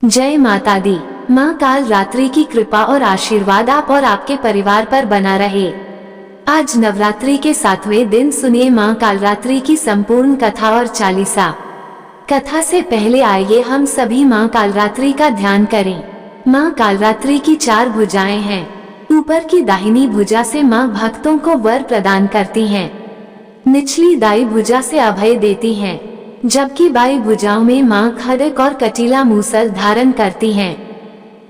जय माता दी। माँ काल रात्रि की कृपा और आशीर्वाद आप और आपके परिवार पर बना रहे। आज नवरात्रि के 7वें दिन सुनिए माँ काल रात्रि की संपूर्ण कथा और चालीसा। कथा से पहले आइए हम सभी माँ काल रात्रि का ध्यान करें। माँ काल रात्रि की 4 भुजाएं हैं। ऊपर की दाहिनी भुजा से माँ भक्तों को वर प्रदान करती हैं। निचली दाई भुजा से अभय देती हैं, जबकि बाई भुजाओं में माँ खड्ग और कटीला मूसल धारण करती हैं।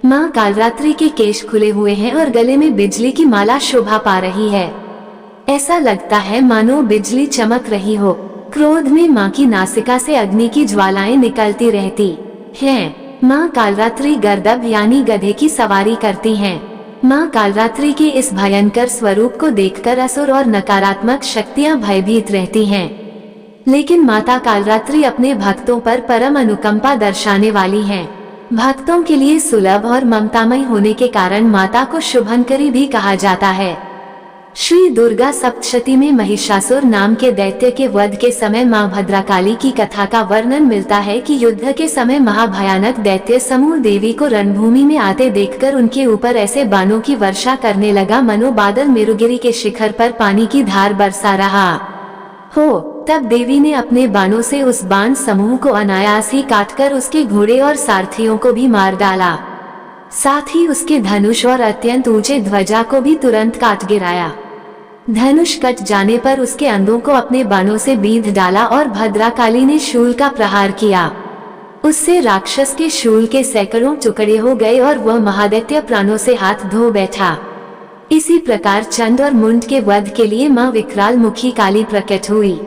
माँ कालरात्रि के केश खुले हुए हैं और गले में बिजली की माला शोभा पा रही है। ऐसा लगता है मानो बिजली चमक रही हो। क्रोध में माँ की नासिका से अग्नि की ज्वालाएं निकलती रहती हैं। माँ कालरात्रि गर्दभ यानी गधे की सवारी करती हैं। माँ कालरात्रि के इस भयंकर स्वरूप को देखकर असुर और नकारात्मक शक्तियाँ भयभीत रहती हैं। लेकिन माता कालरात्रि अपने भक्तों पर परम अनुकंपा दर्शाने वाली हैं। भक्तों के लिए सुलभ और ममतामय होने के कारण माता को शुभंकरी भी कहा जाता है। श्री दुर्गा सप्तशती में महिषासुर नाम के दैत्य के वध के समय मां भद्रकाली की कथा का वर्णन मिलता है कि युद्ध के समय महाभयानक दैत्य समूह देवी को रणभूमि में आते देखकर उनके ऊपर ऐसे बाणों की वर्षा करने लगा मनो बादल मेरुगिरी के शिखर पर पानी की धार बरसा रहा हो। तब देवी ने अपने बाणों से उस बाण समूह को अनायास ही काटकर उसके घोड़े और सारथियों को भी मार डाला। साथ ही उसके धनुष और अत्यंत ऊंचे ध्वजा को भी तुरंत काट गिराया। धनुष कट जाने पर उसके अंधों को अपने बाणों से बींध डाला और भद्रकाली ने शूल का प्रहार किया। उससे राक्षस के शूल के सैकड़ों टुकड़े हो गए और वह महादैत्य प्राणों से हाथ धो बैठा। इसी प्रकार चंड और मुंड के वध के लिए माँ विकराल मुखी काली प्रकट हुई।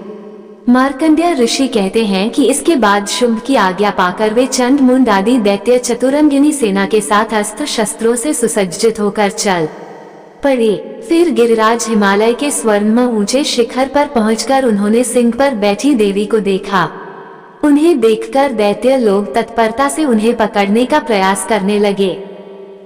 मार्कंडेय ऋषि कहते हैं कि इसके बाद शुंभ की आज्ञा पाकर वे चंड मुंड आदि दैत्य चतुरंगिनी सेना के साथ अस्त्र शस्त्रों से सुसज्जित होकर चल पड़े। फिर गिरिराज हिमालय के स्वर्णमय ऊंचे शिखर पर पहुंचकर उन्होंने सिंह पर बैठी देवी को देखा। उन्हें देखकर दैत्य लोग तत्परता से उन्हें पकड़ने का प्रयास करने लगे।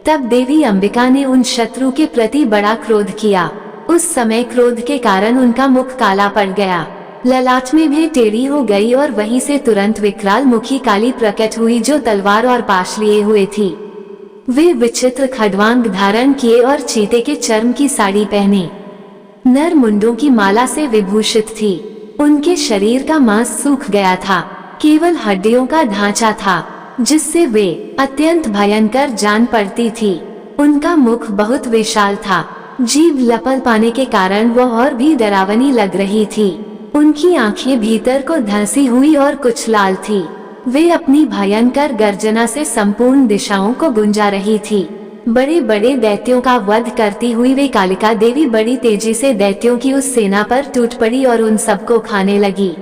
तब देवी अंबिका ने उन शत्रु के प्रति बड़ा क्रोध किया। उस समय क्रोध के कारण उनका मुख काला पड़ गया, ललाट में भी टेढ़ी हो गई और वहीं से तुरंत विकराल मुखी काली प्रकट हुई जो तलवार और पाश लिए हुए थी। वे विचित्र खड्वांग धारण किए और चीते के चर्म की साड़ी पहने नर मुंडों की माला से विभूषित थी। उनके शरीर का मांस सूख गया था, केवल हड्डियों का ढांचा था जिससे वे अत्यंत भयंकर जान पड़ती थी। उनका मुख बहुत विशाल था, जीभ लपल पाने के कारण वह और भी डरावनी लग रही थी। उनकी आंखें भीतर को धंसी हुई और कुछ लाल थी। वे अपनी भयंकर गर्जना से संपूर्ण दिशाओं को गुंजा रही थी। बड़े बड़े दैत्यों का वध करती हुई वे कालिका देवी बड़ी तेजी से दैत्यों की उस सेना पर टूट पड़ी और उन सबको खाने लगी।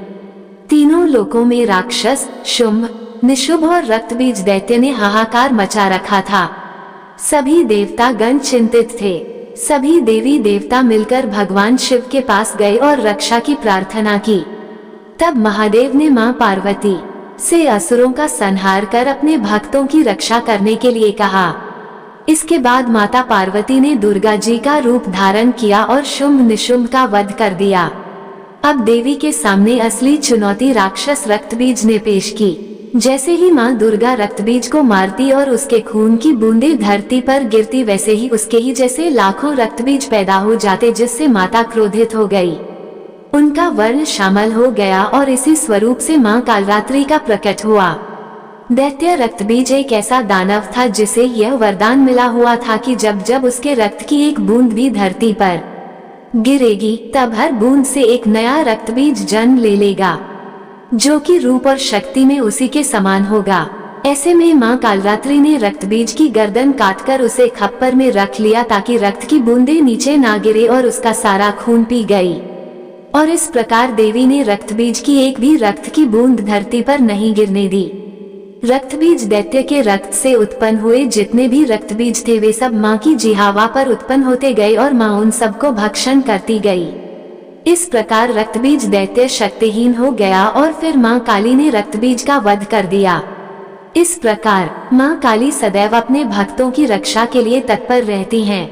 तीनों लोकों में राक्षस, शुंभ, निशुंभ और रक्तबीज दैत्य ने हाहाकार मचा रखा था। सभी देवता गण चिंतित थे। सभी देवी देवता मिलकर भगवान शिव के पास गए और रक्षा की प्रार्थना की। तब महादेव ने मां पार्वती से असुरों का संहार कर अपने भक्तों की रक्षा करने के लिए कहा। इसके बाद माता पार्वती ने दुर्गा जी का रूप धारण किया और शुंभ निशुंभ का वध कर दिया। अब देवी के सामने असली चुनौती राक्षस रक्तबीज ने पेश की। जैसे ही माँ दुर्गा रक्तबीज को मारती और उसके खून की बूंदें धरती पर गिरती, वैसे ही उसके ही जैसे लाखों रक्तबीज पैदा हो जाते, जिससे माता क्रोधित हो गई। उनका वर्ण शामल हो गया और इसी स्वरूप से माँ कालरात्रि का प्रकट हुआ। दैत्य रक्तबीज एक ऐसा दानव था जिसे यह वरदान मिला हुआ था कि जब जब उसके रक्त की एक बूंद भी धरती पर गिरेगी, तब हर बूंद से एक नया रक्तबीज जन्म ले लेगा, जो कि रूप और शक्ति में उसी के समान होगा। ऐसे में माँ कालरात्रि ने रक्तबीज की गर्दन काटकर उसे खप्पर में रख लिया ताकि रक्त की बूंदें नीचे ना गिरे और उसका सारा खून पी गई। और इस प्रकार देवी ने रक्तबीज की एक भी रक्त की बूंद धरती पर नहीं गिरने दी। रक्तबीज दैत्य के रक्त से उत्पन्न हुए जितने भी रक्तबीज थे वे सब माँ की जिह्वा पर उत्पन्न होते गए और माँ उन सबको भक्षण करती गई। इस प्रकार रक्तबीज दैत्य शक्तिहीन हो गया और फिर माँ काली ने रक्तबीज का वध कर दिया। इस प्रकार माँ काली सदैव अपने भक्तों की रक्षा के लिए तत्पर रहती हैं।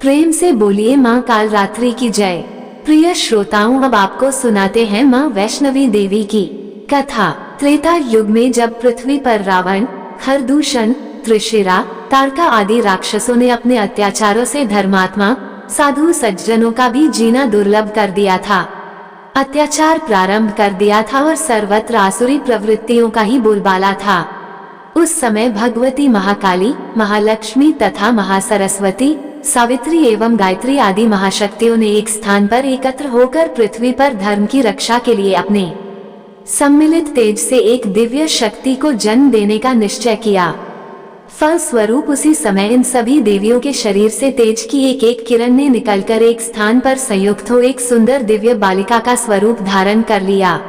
प्रेम से बोलिए माँ कालरात्रि की जय। प्रिय श्रोताओं, अब आपको सुनाते हैं माँ वैष्णवी देवी की कथा। त्रेता युग में जब पृथ्वी पर रावण, खरदूषण, त्रिशिरा, ताड़का आदि राक्षसों ने अपने अत्याचारों से धर्मात्मा, साधु सज्जनों का भी जीना दुर्लभ कर दिया था। अत्याचार प्रारंभ कर दिया था और सर्वत्र आसुरी प्रवृत्तियों का ही बोलबाला था। उस समय भगवती महाकाली, महालक्ष्मी तथा महासरस्वती, सावित्री एवं गायत्री आदि महाशक्तियों ने एक स्थान पर एकत्र होकर पृथ्वी पर धर्म की रक्षा के लिए अपने सम्मिलित तेज से एक दिव्य शक्ति को जन्म देने का निश्चय किया। फलस्वरूप उसी समय इन सभी देवियों के शरीर से तेज की एक एक किरण ने निकलकर एक स्थान पर संयुक्त हो एक सुंदर दिव्य बालिका का स्वरूप धारण कर लिया।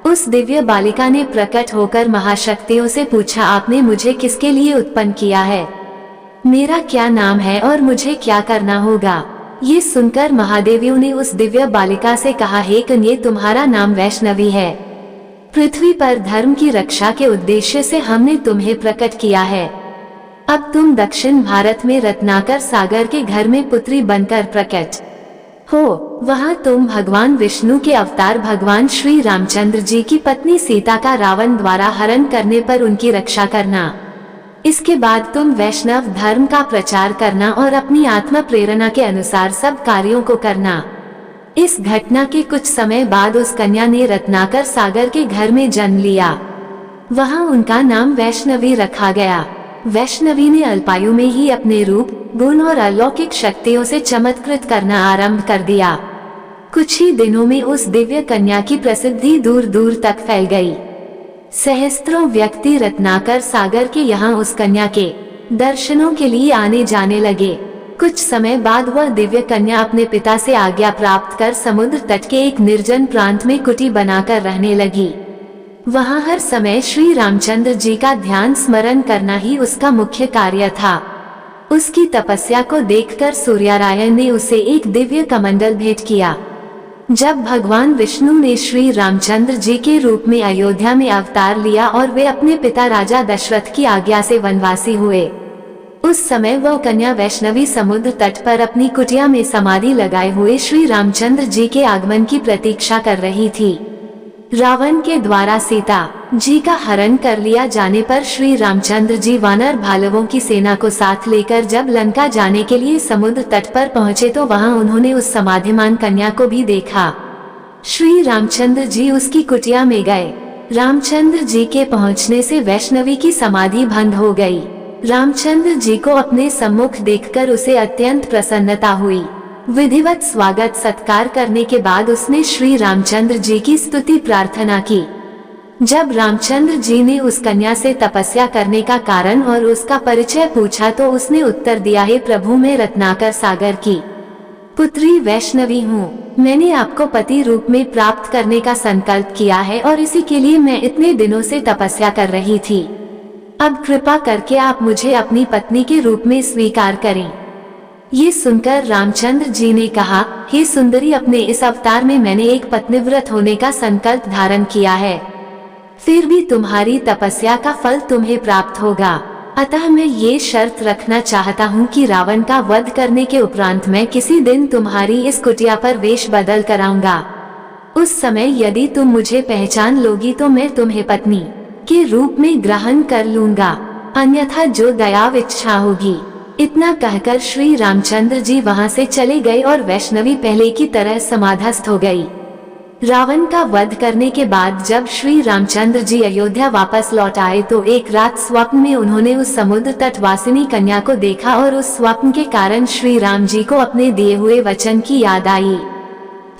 उस दिव्य बालिका ने प्रकट होकर महाशक्तियों से पूछा, आपने मुझे किसके लिए उत्पन्न किया है? मेरा क्या नाम है और मुझे क्या करना होगा? ये सुनकर महादेवियों ने उस दिव्य बालिका से कहा, हे कन्ये, तुम्हारा नाम वैष्णवी है। पृथ्वी पर धर्म की रक्षा के उद्देश्य से हमने तुम्हें प्रकट किया है। अब तुम दक्षिण भारत में रत्नाकर सागर के घर में पुत्री बनकर प्रकट हो। वहाँ तुम भगवान विष्णु के अवतार भगवान श्री रामचंद्र जी की पत्नी सीता का रावण द्वारा हरण करने पर उनकी रक्षा करना। इसके बाद तुम वैष्णव धर्म का प्रचार करना और अपनी आत्मा प्रेरणा के अनुसार सब कार्यों को करना। इस घटना के कुछ समय बाद उस कन्या ने रत्नाकर सागर के घर में जन्म लिया। वहाँ उनका नाम वैष्णवी रखा गया। वैष्णवी ने अल्पायु में ही अपने रूप, गुण और अलौकिक शक्तियों से चमत्कृत करना आरंभ कर दिया। कुछ ही दिनों में उस दिव्य कन्या की प्रसिद्धि दूर दूर तक फैल गई। सहस्त्रों व्यक्ति रत्नाकर सागर के यहाँ उस कन्या के दर्शनों के लिए आने जाने लगे। कुछ समय बाद वह दिव्य कन्या अपने पिता से आज्ञा प्राप्त कर समुद्र तट के एक निर्जन प्रांत में कुटी बनाकर रहने लगी। वहाँ हर समय श्री रामचंद्र जी का ध्यान स्मरण करना ही उसका मुख्य कार्य था। उसकी तपस्या को देखकर सूर्यनारायण ने उसे एक दिव्य कमंडल भेंट किया। जब भगवान विष्णु ने श्री रामचंद्र जी के रूप में अयोध्या में अवतार लिया और वे अपने पिता राजा दशरथ की आज्ञा से वनवासी हुए, उस समय वह कन्या वैष्णवी समुद्र तट पर अपनी कुटिया में समाधि लगाए हुए श्री रामचंद्र जी के आगमन की प्रतीक्षा कर रही थी। रावण के द्वारा सीता जी का हरण कर लिया जाने पर श्री रामचंद्र जी वानर भालवों की सेना को साथ लेकर जब लंका जाने के लिए समुद्र तट पर पहुंचे तो वहां उन्होंने उस समाधिमान कन्या को भी देखा। श्री रामचंद्र जी उसकी कुटिया में गए। रामचंद्र जी के पहुंचने से वैष्णवी की समाधि भंग हो गई। रामचंद्र जी को अपने सम्मुख देखकर उसे अत्यंत प्रसन्नता हुई। विधिवत स्वागत सत्कार करने के बाद उसने श्री रामचंद्र जी की स्तुति प्रार्थना की। जब रामचंद्र जी ने उस कन्या से तपस्या करने का कारण और उसका परिचय पूछा तो उसने उत्तर दिया, हे प्रभु, मैं रत्नाकर सागर की पुत्री वैष्णवी हूँ। मैंने आपको पति रूप में प्राप्त करने का संकल्प किया है और इसी के लिए मैं इतने दिनों से तपस्या कर रही थी। अब कृपा करके आप मुझे अपनी पत्नी के रूप में स्वीकार करें। ये सुनकर रामचंद्र जी ने कहा, हे सुंदरी, अपने इस अवतार में मैंने एक पत्नीव्रत होने का संकल्प धारण किया है। फिर भी तुम्हारी तपस्या का फल तुम्हें प्राप्त होगा। अतः मैं ये शर्त रखना चाहता हूँ कि रावण का वध करने के उपरांत मैं किसी दिन तुम्हारी इस कुटिया पर वेश बदल कर आऊंगा। उस समय यदि तुम मुझे पहचान लोगी तो मैं तुम्हें पत्नी के रूप में ग्रहण कर लूंगा, अन्यथा जो दयाव इच्छा होगी। इतना कहकर श्री रामचंद्र जी वहां से चले गए और वैष्णवी पहले की तरह समाधस्थ हो गई। रावण का वध करने के बाद जब श्री रामचंद्र जी अयोध्या वापस लौट आए तो एक रात स्वप्न में उन्होंने उस समुद्र तटवासिनी कन्या को देखा और उस स्वप्न के कारण श्री राम जी को अपने दिए हुए वचन की याद आई।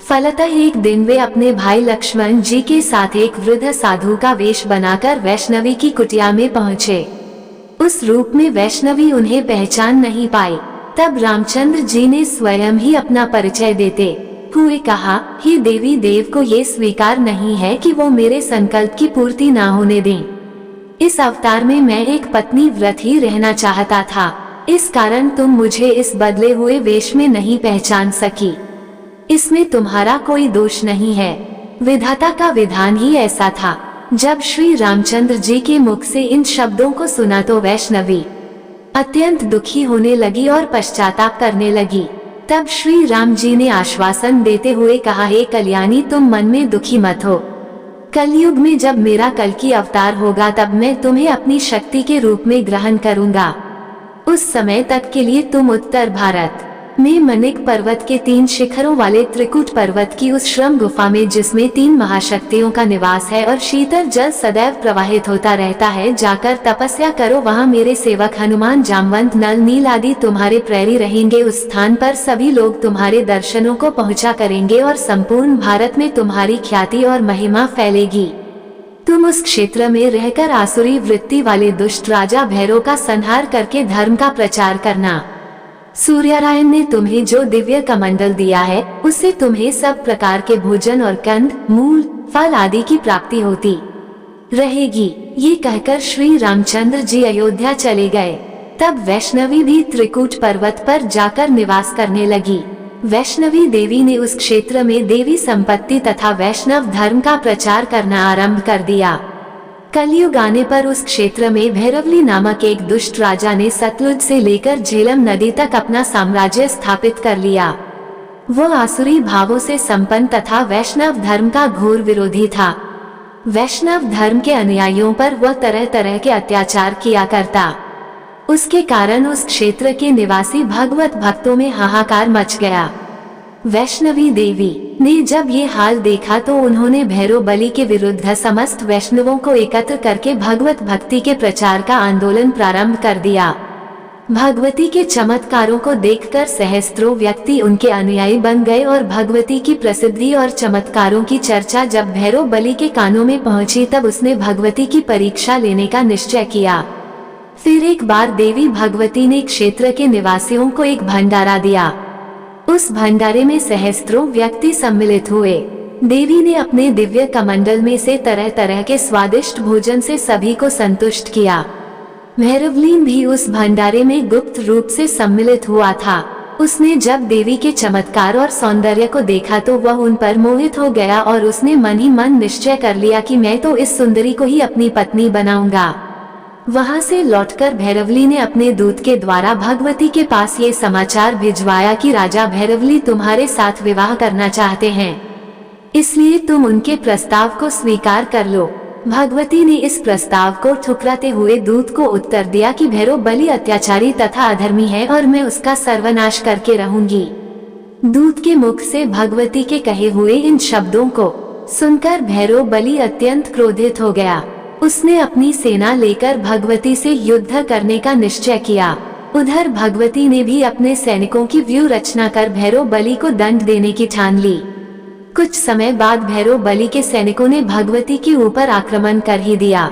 फलतः एक दिन वे अपने भाई लक्ष्मण जी के साथ एक वृद्ध साधु का वेश बनाकर वैष्णवी की कुटिया में पहुँचे। उस रूप में वैष्णवी उन्हें पहचान नहीं पाई। तब रामचंद्र जी ने स्वयं ही अपना परिचय देते हुए कहा, हे देवी देव को ये स्वीकार नहीं है कि वो मेरे संकल्प की पूर्ति ना होने दें। इस अवतार में मैं एक पत्नी व्रत ही रहना चाहता था, इस कारण तुम मुझे इस बदले हुए वेश में नहीं पहचान सकी। इसमें तुम्हारा कोई दोष नहीं है, विधाता का विधान ही ऐसा था। जब श्री रामचंद्र जी के मुख से इन शब्दों को सुना तो वैष्णवी अत्यंत दुखी होने लगी और पश्चाताप करने लगी। तब श्री राम जी ने आश्वासन देते हुए कहा, हे कल्याणी, तुम मन में दुखी मत हो। कलयुग में जब मेरा कल्कि अवतार होगा तब मैं तुम्हें अपनी शक्ति के रूप में ग्रहण करूंगा। उस समय तक के लिए तुम उत्तर भारत में मनिक पर्वत के 3 शिखरों वाले त्रिकुट पर्वत की उस श्रम गुफा में, जिसमें 3 महाशक्तियों का निवास है और शीतल जल सदैव प्रवाहित होता रहता है, जाकर तपस्या करो। वहाँ मेरे सेवक हनुमान, जामवंत, नल, नील आदि तुम्हारे प्रेरी रहेंगे। उस स्थान पर सभी लोग तुम्हारे दर्शनों को पहुँचा करेंगे और संपूर्ण भारत में तुम्हारी ख्याति और महिमा फैलेगी। तुम उस क्षेत्र में रहकर आसुरी वृत्ति वाले दुष्ट राजा भैरव का संहार करके धर्म का प्रचार करना। सूर्यनारायण ने तुम्हें जो दिव्य कमंडल दिया है, उससे तुम्हें सब प्रकार के भोजन और कंद, मूल, फल आदि की प्राप्ति होती रहेगी। ये कहकर श्री रामचंद्र जी अयोध्या चले गए। तब वैष्णवी भी त्रिकूट पर्वत पर जाकर निवास करने लगी। वैष्णवी देवी ने उस क्षेत्र में देवी संपत्ति तथा वैष्णव धर्म का प्रचार करना आरंभ कर दिया। कलयुग आने पर उस क्षेत्र में भैरवली नामक एक दुष्ट राजा ने सतलुज से लेकर झेलम नदी तक अपना साम्राज्य स्थापित कर लिया। वह आसुरी भावों से संपन्न तथा वैष्णव धर्म का घोर विरोधी था। वैष्णव धर्म के अनुयायियों पर वह तरह तरह के अत्याचार किया करता। उसके कारण उस क्षेत्र के निवासी भगवत भक्तों में हाहाकार मच गया। वैष्णवी देवी ने जब ये हाल देखा तो उन्होंने भैरव बलि के विरुद्ध समस्त वैष्णवों को एकत्र करके भगवत भक्ति के प्रचार का आंदोलन प्रारंभ कर दिया। भगवती के चमत्कारों को देखकर सहस्त्रों व्यक्ति उनके अनुयायी बन गए और भगवती की प्रसिद्धि और चमत्कारों की चर्चा जब भैरव बलि के कानों में पहुंची तब उसने भगवती की परीक्षा लेने का निश्चय किया। फिर एक बार देवी भगवती ने क्षेत्र के निवासियों को एक भंडारा दिया। उस भंडारे में सहस्त्रों व्यक्ति सम्मिलित हुए। देवी ने अपने दिव्य कमंडल में से तरह तरह के स्वादिष्ट भोजन से सभी को संतुष्ट किया। भैरवलीन भी उस भंडारे में गुप्त रूप से सम्मिलित हुआ था। उसने जब देवी के चमत्कार और सौंदर्य को देखा तो वह उन पर मोहित हो गया और उसने मन ही मन निश्चय कर लिया कि मैं तो इस सुंदरी को ही अपनी पत्नी बनाऊंगा। वहां से लौटकर भैरवली ने अपने दूत के द्वारा भगवती के पास ये समाचार भिजवाया कि राजा भैरवली तुम्हारे साथ विवाह करना चाहते हैं, इसलिए तुम उनके प्रस्ताव को स्वीकार कर लो। भगवती ने इस प्रस्ताव को ठुकराते हुए दूत को उत्तर दिया कि भैरव बलि अत्याचारी तथा अधर्मी है और मैं उसका सर्वनाश करके रहूंगी। दूत के मुख से भगवती के कहे हुए इन शब्दों को सुनकर भैरव बलि अत्यंत क्रोधित हो गया। उसने अपनी सेना लेकर भगवती से युद्ध करने का निश्चय किया। उधर भगवती ने भी अपने सैनिकों की व्यूह रचना कर भैरव बलि को दंड देने की ठान ली। कुछ समय बाद भैरव बलि के सैनिकों ने भगवती के ऊपर आक्रमण कर ही दिया।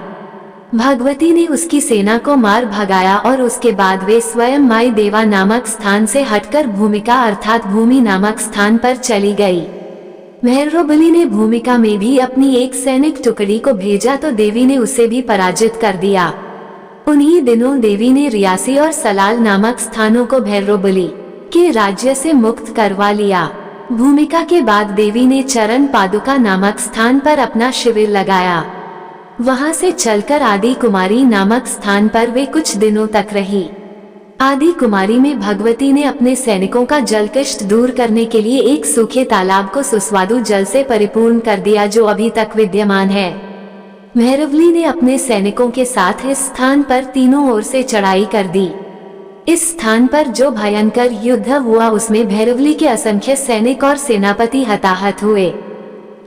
भगवती ने उसकी सेना को मार भगाया और उसके बाद वे स्वयं माई देवा नामक स्थान से हटकर भूमिका अर्थात भूमि नामक स्थान पर चली गई। भैरव बलि ने भूमिका में भी अपनी एक सैनिक टुकड़ी को भेजा तो देवी ने उसे भी पराजित कर दिया। उन्हीं दिनों देवी ने रियासी और सलाल नामक स्थानों को भैरव बलि के राज्य से मुक्त करवा लिया। भूमिका के बाद देवी ने चरण पादुका नामक स्थान पर अपना शिविर लगाया। वहां से चलकर आदि कुमारी नामक स्थान पर वे कुछ दिनों तक रही। आदि कुमारी में भगवती ने अपने सैनिकों का जलकष्ट दूर करने के लिए एक सूखे तालाब को सुस्वादु जल से परिपूर्ण कर दिया जो अभी तक विद्यमान है। भैरवली ने अपने सैनिकों के साथ इस स्थान पर तीनों ओर से चढ़ाई कर दी। इस स्थान पर जो भयंकर युद्ध हुआ उसमें भैरवली के असंख्य सैनिक और सेनापति हताहत हुए।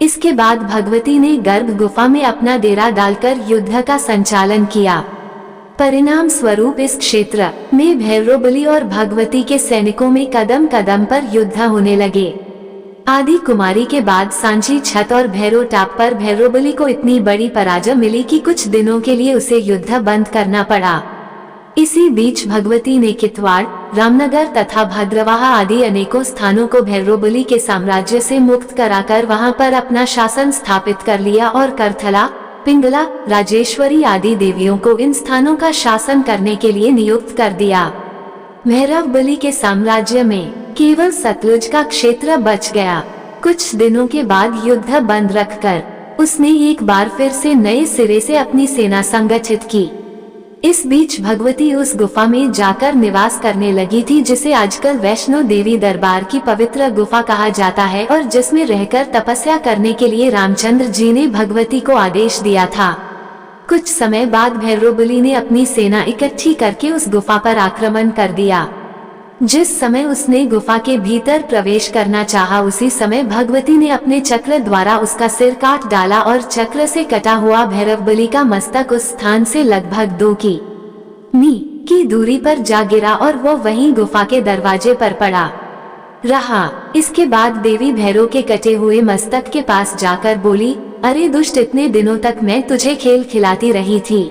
इसके बाद भगवती ने गर्भ गुफा में अपना डेरा डालकर युद्ध का संचालन किया। परिणाम स्वरूप इस क्षेत्र में भैरव बलि और भगवती के सैनिकों में कदम कदम पर युद्ध होने लगे। आदि कुमारी के बाद सांची छत और भैरव टाप पर भैरव बलि को इतनी बड़ी पराजय मिली कि कुछ दिनों के लिए उसे युद्ध बंद करना पड़ा। इसी बीच भगवती ने कितवाड़, रामनगर तथा भद्रवाहा आदि अनेकों स्थानों को भैरव बलि के साम्राज्य से मुक्त कराकर वहां पर अपना शासन स्थापित कर लिया और करथला, पिंगला, राजेश्वरी आदि देवियों को इन स्थानों का शासन करने के लिए नियुक्त कर दिया। भैरव बलि के साम्राज्य में केवल सतलुज का क्षेत्र बच गया। कुछ दिनों के बाद युद्ध बंद रखकर उसने एक बार फिर से नए सिरे से अपनी सेना संगठित की। इस बीच भगवती उस गुफा में जाकर निवास करने लगी थी, जिसे आजकल वैष्णो देवी दरबार की पवित्र गुफा कहा जाता है और जिसमें रहकर तपस्या करने के लिए रामचंद्र जी ने भगवती को आदेश दिया था। कुछ समय बाद भैरवबली ने अपनी सेना इकट्ठी करके उस गुफा पर आक्रमण कर दिया। जिस समय उसने गुफा के भीतर प्रवेश करना चाहा, उसी समय भगवती ने अपने चक्र द्वारा उसका सिर काट डाला और चक्र से कटा हुआ भैरवबली का मस्तक उस स्थान से लगभग 2 मी की दूरी पर जा गिरा और वो वहीं गुफा के दरवाजे पर पड़ा रहा। इसके बाद देवी भैरव के कटे हुए मस्तक के पास जाकर बोली, अरे दुष्ट, इतने दिनों तक मैं तुझे खेल खिलाती रही थी,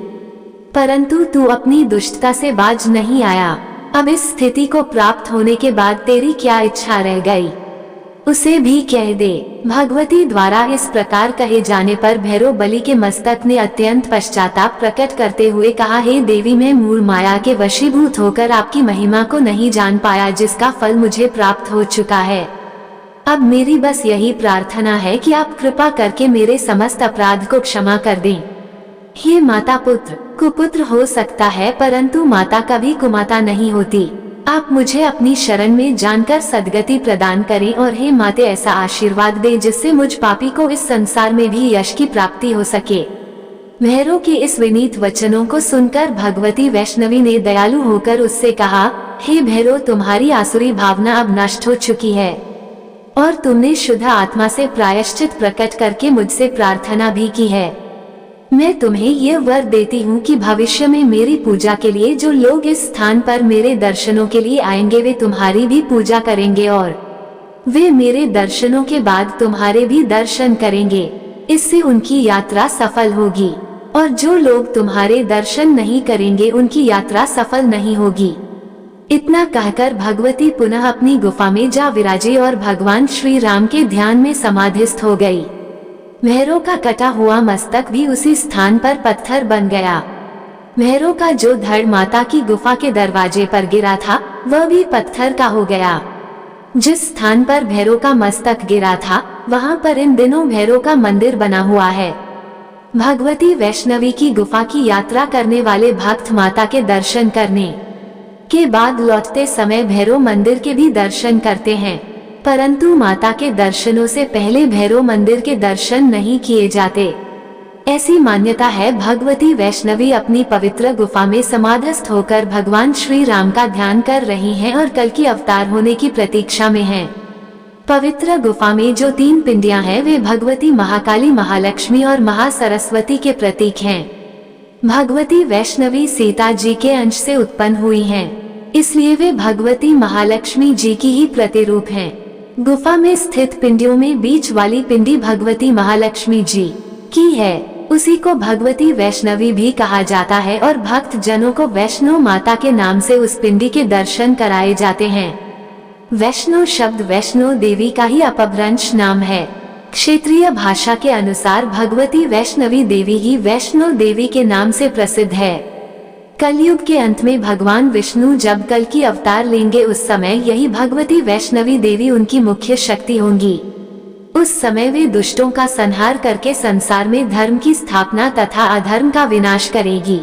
परंतु तू अपनी दुष्टता से बाज नहीं आया। अब इस स्थिति को प्राप्त होने के बाद तेरी क्या इच्छा रह गई, उसे भी कह दे। भगवती द्वारा इस प्रकार कहे जाने पर भैरवबली के मस्तक ने अत्यंत पश्चाताप प्रकट करते हुए कहा, हे देवी, मैं मूल माया के वशीभूत होकर आपकी महिमा को नहीं जान पाया, जिसका फल मुझे प्राप्त हो चुका है। अब मेरी बस यही प्रार्थना है कि आप कृपा करके मेरे समस्त अपराध को क्षमा कर दें। हे माता, पुत्र कुपुत्र हो सकता है, परंतु माता कभी कुमाता नहीं होती। आप मुझे अपनी शरण में जानकर सद्गति प्रदान करें और हे माते, ऐसा आशीर्वाद दें जिससे मुझ पापी को इस संसार में भी यश की प्राप्ति हो सके। भैरव के इस विनीत वचनों को सुनकर भगवती वैष्णवी ने दयालु होकर उससे कहा, हे भैरव, तुम्हारी आसुरी भावना अब नष्ट हो चुकी है और तुमने शुद्ध आत्मा से प्रायश्चित प्रकट करके मुझसे प्रार्थना भी की है। मैं तुम्हें यह वर देती हूँ कि भविष्य में मेरी पूजा के लिए जो लोग इस स्थान पर मेरे दर्शनों के लिए आएंगे, वे तुम्हारी भी पूजा करेंगे और वे मेरे दर्शनों के बाद तुम्हारे भी दर्शन करेंगे। इससे उनकी यात्रा सफल होगी और जो लोग तुम्हारे दर्शन नहीं करेंगे, उनकी यात्रा सफल नहीं होगी। इतना कहकर भगवती पुनः अपनी गुफा में जा विराजी और भगवान श्री राम के ध्यान में समाधिस्थ हो गई। भैरव का कटा हुआ मस्तक भी उसी स्थान पर पत्थर बन गया। भैरव का जो धड़ माता की गुफा के दरवाजे पर गिरा था, वह भी पत्थर का हो गया। जिस स्थान पर भैरव का मस्तक गिरा था, वहां पर इन दिनों भैरव का मंदिर बना हुआ है। भगवती वैष्णवी की गुफा की यात्रा करने वाले भक्त माता के दर्शन करने के बाद लौटते समय भैरव मंदिर के भी दर्शन करते हैं, परंतु माता के दर्शनों से पहले भैरव मंदिर के दर्शन नहीं किए जाते। ऐसी मान्यता है। भगवती वैष्णवी अपनी पवित्र गुफा में समाधिस्थ होकर भगवान श्री राम का ध्यान कर रही हैं और कल की अवतार होने की प्रतीक्षा में हैं। पवित्र गुफा में जो 3 पिंडियां हैं, वे भगवती महाकाली, महालक्ष्मी और महासरस्वती के प्रतीक हैं। भगवती वैष्णवी सीता जी के अंश से उत्पन्न हुई हैं, इसलिए वे भगवती महालक्ष्मी जी की ही प्रतिरूप हैं। गुफा में स्थित पिंडियों में बीच वाली पिंडी भगवती महालक्ष्मी जी की है। उसी को भगवती वैष्णवी भी कहा जाता है और भक्त जनों को वैष्णो माता के नाम से उस पिंडी के दर्शन कराए जाते हैं। वैष्णो शब्द वैष्णो देवी का ही अपभ्रंश नाम है। क्षेत्रीय भाषा के अनुसार भगवती वैष्णवी देवी ही वैष्णो देवी के नाम से प्रसिद्ध है। कलयुग के अंत में भगवान विष्णु जब कल की अवतार लेंगे, उस समय यही भगवती वैष्णवी देवी उनकी मुख्य शक्ति होंगी। उस समय वे दुष्टों का संहार करके संसार में धर्म की स्थापना तथा अधर्म का विनाश करेगी।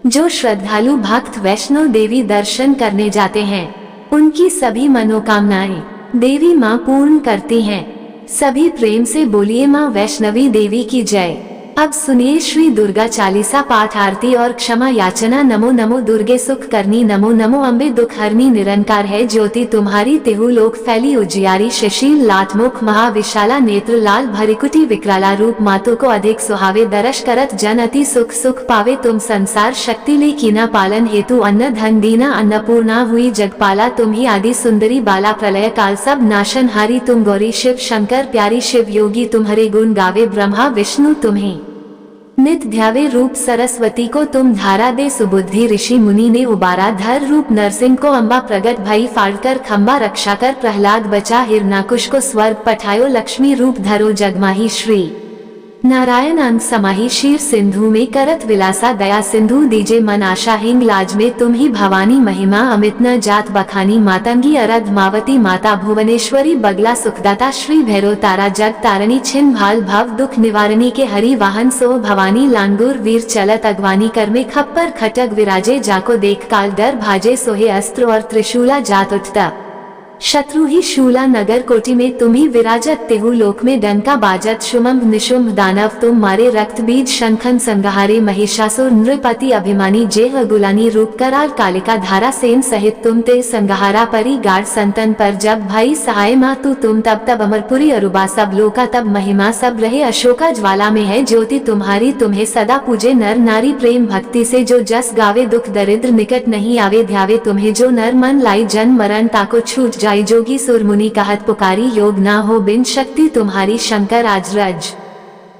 जो श्रद्धालु भक्त वैष्णो देवी दर्शन करने जाते हैं, उनकी सभी मनोकामनाएं देवी माँ पूर्ण करती हैं। सभी प्रेम से बोलिए, माँ वैष्णवी देवी की जय। अब सुनिए श्री दुर्गा चालीसा पाठ आरती और क्षमा याचना। नमो नमो दुर्गे सुख करनी, नमो नमो अम्बे दुख हरनी, निरंकार है ज्योति तुम्हारी, तेहु लोक फैली उजियारी, शशील लाट मुख महाविशाला, नेत्र लाल भरिकुटी विकराला, रूप मातु को अधिक सुहावे, दर्श करत जन अति सुख सुख पावे, तुम संसार शक्ति ले कीना, पालन हेतु अन्न धन दीना, अन्नपूर्णा हुई जगपाला, तुम ही आदि सुंदरी बाला, प्रलय काल सब नाशन हारी, तुम गौरी शिव शंकर प्यारी, शिव योगी तुम्हारे गुण गावे, ब्रह्मा विष्णु तुम्हें नित ध्यावे, रूप सरस्वती को तुम धारा दे, सुबुद्धि ऋषि मुनि ने उबारा, धर रूप नरसिंह को अम्बा प्रगट भई, फाड़कर खम्बा रक्षा कर प्रहलाद बचा, हिरनाकुश को स्वर्ग पठायो, लक्ष्मी रूप धरो जगमाही, श्री नारायण अंग समाहि शीर सिंधु में करत विलासा दया सिंधु दीजे मन आशा हिंग लाज में तुम ही भवानी महिमा अमित न जात बखानी मातंगी अरध मावती माता भुवनेश्वरी बगला सुखदाता श्री भैरव तारा जग तारणी छिन भाल भव दुख निवारणी के हरि वाहन सो भवानी लांगुर वीर चलत अगवानी कर में खप्पर खटक विराजे जाको देख काल डर भाजे सोहे अस्त्र और त्रिशूला जात उठता शत्रु ही शूला नगर कोटि में तुम ही विराजत तेहु लोक में डंका बाजत शुम्भ निशुम्भ दानव तुम मारे रक्त बीज शंखन संहारे महिषासुर नृपति अभिमानी जेह गुलानी रूप कराल कालिका धारा सेन सहित तुम ते संहारा परी गाढ़ संतन पर जब भाई सहाय माँ तुम तब अमरपुरी अरुबा सब लोका तब महिमा सब रहे अशोका ज्वाला में है ज्योति तुम्हारी तुम्हें सदा पूजे नर नारी प्रेम भक्ति से जो जस गावे दुख दरिद्र निकट नहीं आवे ध्यावे तुम्हें जो नर मन लाई जन्म मरण ताको छूट जोगी सुर मुनि कहत पुकारी योग ना हो बिन शक्ति तुम्हारी शंकर आज रज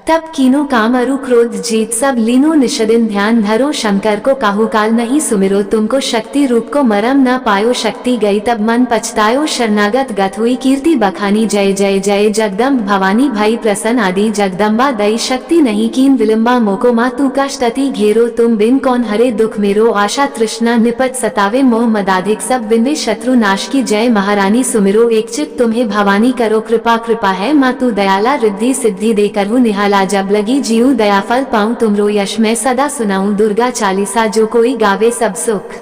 तब कीनो काम अरु क्रोध जीत सब लीनो निषदिन ध्यान धरो शंकर को काहू काल नहीं सुमिरो तुमको शक्ति रूप को मरम न पायो शक्ति गई तब मन पछतायो शरणागत गत हुई कीर्ति बखानी जय जय जय जगदम्ब भवानी भाई प्रसन्न आदि जगदम्बा दई शक्ति नहीं कीन विलम्बा मोको मा तू कष्टति घेरो तुम बिन कौन हरे दुख मेरो आशा तृष्णा निपट सतावे मोह मदाधिक सब बिंदे शत्रु नाश की जय महारानी सुमिरो एक चित तुम्हें भवानी करो कृपा कृपा है माँ तू दयाला रिद्धि सिद्धि दे करहु निहाला जब लगी जीव दया फल पाऊं तुमरो यश मैं सदा सुनाऊं दुर्गा चालीसा जो कोई गावे सब सुख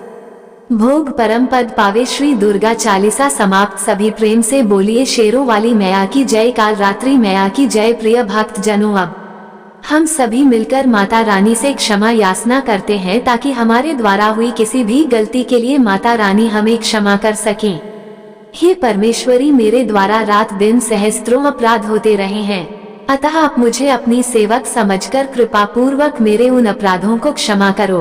भोग परम पद पावे श्री दुर्गा चालीसा समाप्त सभी प्रेम से बोलिए शेरों वाली मैया की जय काल रात्रि मैया की जय प्रिय भक्त जनों अब हम सभी मिलकर माता रानी से क्षमा याचना करते हैं ताकि हमारे द्वारा हुई किसी भी गलती के लिए माता रानी हमें क्षमा कर सकें। हे परमेश्वरी मेरे द्वारा रात दिन सहस्त्रों अपराध होते रहे हैं अतः आप मुझे अपनी सेवक समझकर कृपा पूर्वक मेरे उन अपराधों को क्षमा करो।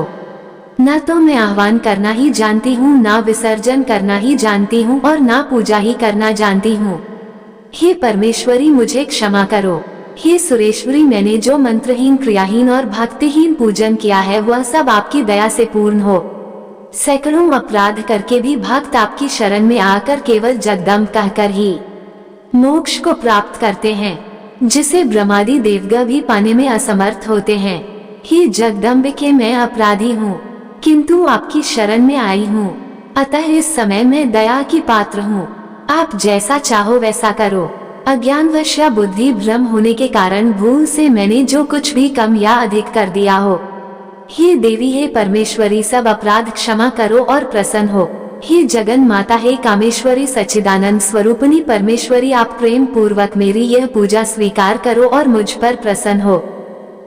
न तो मैं आह्वान करना ही जानती हूँ न विसर्जन करना ही जानती हूँ और न पूजा ही करना जानती हूँ। हे परमेश्वरी मुझे क्षमा करो। हे सुरेश्वरी मैंने जो मंत्रहीन क्रियाहीन और भक्तिहीन पूजन किया है वह सब आपकी दया से पूर्ण हो। सैकड़ों अपराध करके भी भक्त आपकी शरण में आकर केवल जगदम्ब कहकर ही मोक्ष को प्राप्त करते हैं जिसे ब्रह्मादि देवगण भी पाने में असमर्थ होते हैं। हे जगदम्बिके मैं अपराधी हूँ किंतु आपकी शरण में आई हूँ अतः इस समय मैं दया की पात्र हूँ। आप जैसा चाहो वैसा करो। अज्ञानवश या बुद्धि भ्रम होने के कारण भूल से मैंने जो कुछ भी कम या अधिक कर दिया हो हे देवी हे परमेश्वरी सब अपराध क्षमा करो और प्रसन्न हो। हे जगन माता हे कामेश्वरी सच्चिदानंद स्वरूपिणी परमेश्वरी आप प्रेम पूर्वक मेरी यह पूजा स्वीकार करो और मुझ पर प्रसन्न हो।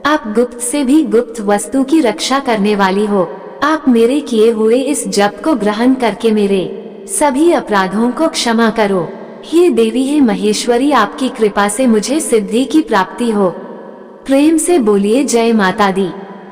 आप गुप्त से भी गुप्त वस्तु की रक्षा करने वाली हो। आप मेरे किए हुए इस जप को ग्रहण करके मेरे सभी अपराधों को क्षमा करो। हे देवी हे महेश्वरी आपकी कृपा से मुझे सिद्धि की प्राप्ति हो। प्रेम से बोलिए जय माता दी।